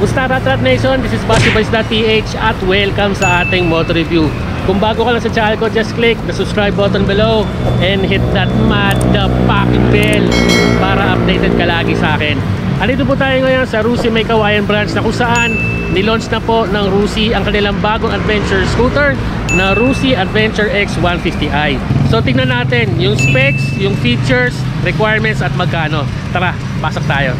Kamusta Rat Nation? This is BashiBoys.ph at welcome sa ating motor review. Kung bago ka lang sa channel ko, just click the subscribe button below and hit that motherfucking bell para updated ka lagi sa akin. Andito po tayo ngayon sa Rusi May Kawayan branch na kung saan nilaunch na po ng Rusi ang kanilang bagong adventure scooter na Rusi Adventure X 150i. So tingnan natin yung specs, yung features, requirements at magkano. Tara, pasok tayo.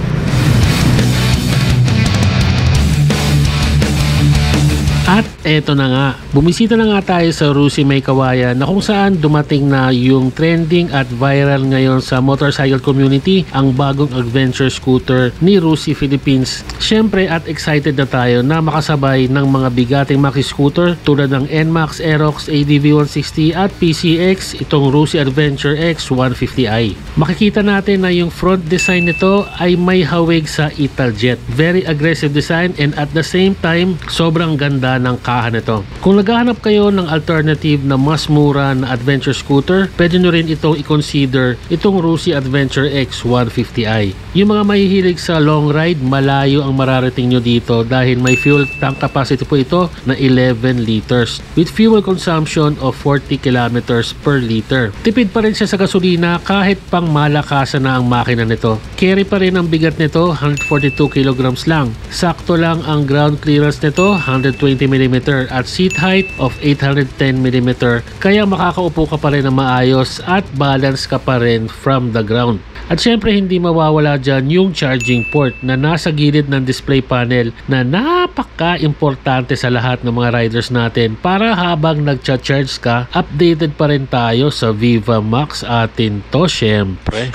At eto na nga, bumisita na nga tayo sa Rusi May Kawayan na kung saan dumating na yung trending at viral ngayon sa motorcycle community ang bagong adventure scooter ni Rusi Philippines. Syempre at excited na tayo na makasabay ng mga bigating maxi scooter tulad ng NMAX, Aerox, ADV 160 at PCX itong Rusi Adventure X 150i. Makikita natin na yung front design nito ay may hawig sa Italjet. Very aggressive design and at the same time sobrang ganda ng kaha nito. Kung naghahanap kayo ng alternative na mas mura na adventure scooter, pwede nyo rin itong i-consider itong Rusi Adventure X 150i. Yung mga mahihilig sa long ride, malayo ang mararating nyo dito dahil may fuel tank capacity po ito na 11 liters with fuel consumption of 40 kilometers per liter. Tipid pa rin siya sa gasolina kahit pang malakasan na ang makina nito. Carry pa rin ang bigat nito, 142 kilograms lang. Sakto lang ang ground clearance nito, 120mm at seat height of 810mm, kaya makakaupo ka pa rin na maayos at balance ka pa rin from the ground. At syempre hindi mawawala dyan yung charging port na nasa gilid ng display panel na napaka-importante sa lahat ng mga riders natin para habang nagcha-charge ka, updated pa rin tayo sa Viva Max atin to syempre.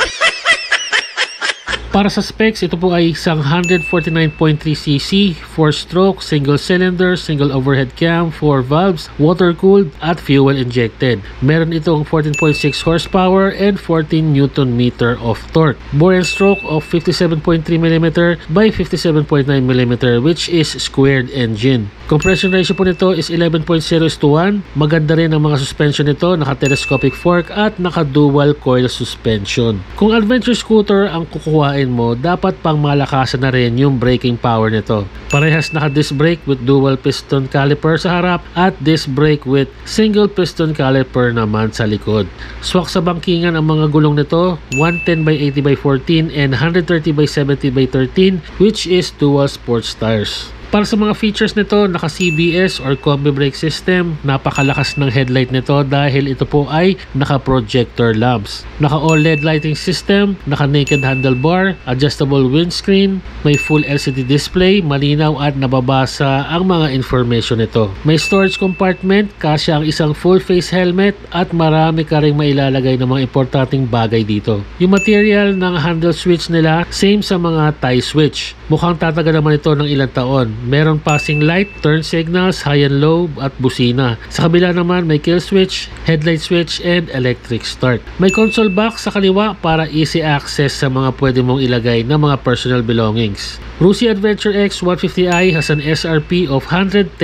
Para sa specs, ito po ay isang 149.3cc, 4-stroke, single cylinder, single overhead cam, 4 valves, water-cooled at fuel-injected. Meron itong 14.6 horsepower and 14 Nm of torque. Bore and stroke of 57.3mm by 57.9mm which is squared engine. Compression ratio po nito is 11.0:1. Maganda rin ang mga suspension nito, naka-telescopic fork at naka-dual coil suspension. Kung adventure scooter ang kukuhain mo, dapat pang malakasan na rin yung braking power nito. Parehas naka-disc brake with dual piston caliper sa harap at disc brake with single piston caliper naman sa likod. Swak sa bangkingan ang mga gulong nito, 110/80/14 and 130/70/13 which is dual sports tires. Para sa mga features nito, naka-CBS or combi brake system, napakalakas ng headlight nito dahil ito po ay naka-projector lamps. Naka-OLED lighting system, naka-naked handlebar, adjustable windscreen, may full LCD display, malinaw at nababasa ang mga information nito. May storage compartment, kasya ang isang full face helmet at marami ka ring mailalagay ng mga importanteng bagay dito. Yung material ng handle switch nila, same sa mga tie switch. Mukhang tatagal naman ito ng ilang taon. Meron passing light, turn signals, high and low at busina. Sa kabila naman may kill switch, headlight switch and electric start. May console box sa kaliwa para easy access sa mga pwede mong ilagay na mga personal belongings. Rusi Adventure X 150i has an SRP of 110,000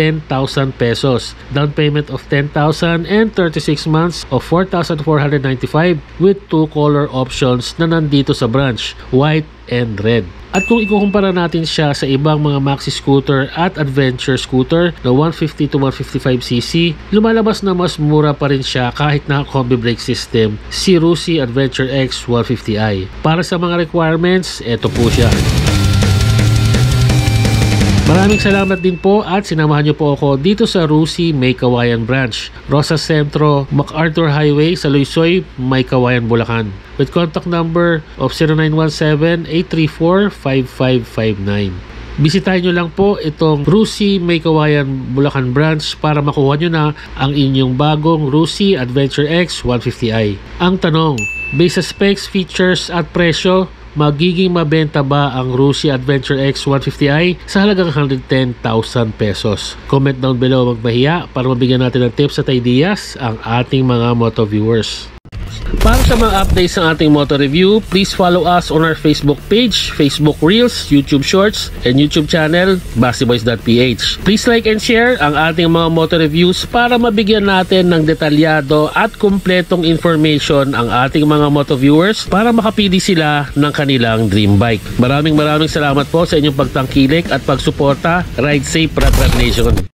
pesos, down payment of 10,000 and 36 months of 4,495 with 2 color options na nandito sa branch, white and red. At kung ikukumpara natin siya sa ibang mga maxi scooter at adventure scooter na 150 to 155cc, lumalabas na mas mura pa rin siya kahit na combi brake system si Rusi Adventure X 150i. Para sa mga requirements, eto po siya. Maraming salamat din po at sinamahan niyo po ako dito sa Rusi May Kawayan branch, Rosa Centro, MacArthur Highway sa Loysoy, May Kawayan, Bulacan. With contact number of 0917-834-5559. Bisitahin nyo lang po itong Rusi May Kawayan Bulacan branch para makuha nyo na ang inyong bagong Rusi Adventure X 150i. Ang tanong, based sa specs, features at presyo, magiging mabenta ba ang Rusi Adventure X 150i sa halagang 110,000 pesos? Comment down below, magmahiya para mabigyan natin ng tips at ideas ang ating mga moto viewers. Para sa mga updates ng ating motor review, please follow us on our Facebook page, Facebook Reels, YouTube Shorts, and YouTube channel, BaseBoys.ph. Please like and share ang ating mga motor reviews para mabigyan natin ng detalyado at kumpletong information ang ating mga moto viewers para makapili sila ng kanilang dream bike. Maraming salamat po sa inyong pagtangkilik at pagsuporta. Ride safe, Rat Rat Nation!